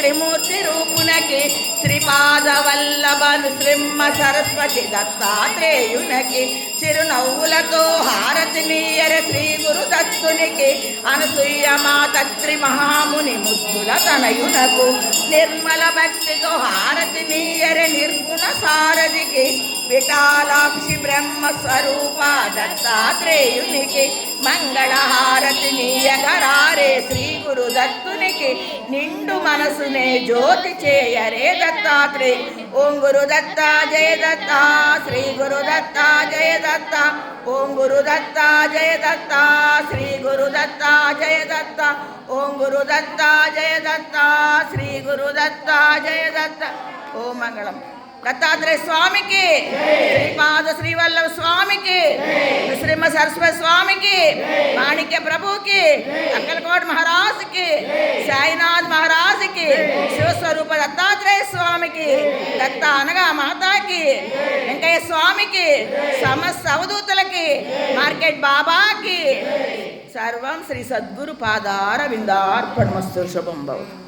త్రిమూర్తి రూపునకి శ్రీపాదవల్లభను శ్రీమ్మ సరస్వతి దత్తాత్రేయునకి చిరునవ్వులతో హారతినీయర శ్రీ గురు దత్తునికి అనసూయ మాత three మహాముని ముద్దుల తనయునకు నిర్మల భక్తితో హారతినీయర నిర్గుణ సారథికి విఠాలాక్షి బ్రహ్మ స్వరూప దత్తాత్రేయునికి మంగళహారతి నీయగరారే శ్రీ గురు దత్తునికి నిండు మనసునే జ్యోతి చేయరే దత్తాత్రేయ. ఓం గురు దత్త జయ దత్త శ్రీ గురు దత్త జయ దత్త. ఓం గురు దత్త జయ దత్త శ్రీ గురు దత్త జయ దత్త. ఓం గురు దత్త జయ దత్త శ్రీ గురు దత్త జయ దత్త. ఓం మంగళం. దత్తాత్రేయ స్వామికి, శ్రీపాద శ్రీవల్లభ స్వామికి, శ్రీమ సరస్వతి స్వామికి, మాణిక్య ప్రభుకి, అక్కలకోట మహారాజుకి, సాయినాథ్ మహారాజుకి, శివస్వరూప దత్తాత్రేయ స్వామికి, దత్త అనగా మాతాకి, వెంకయ్య స్వామికి, సమస్త అవధూతులకి, మార్కెట్ బాబాకి, సర్వం శ్రీ సద్గురు పాదార విందార్పణమస్తు. శుభం భవతు.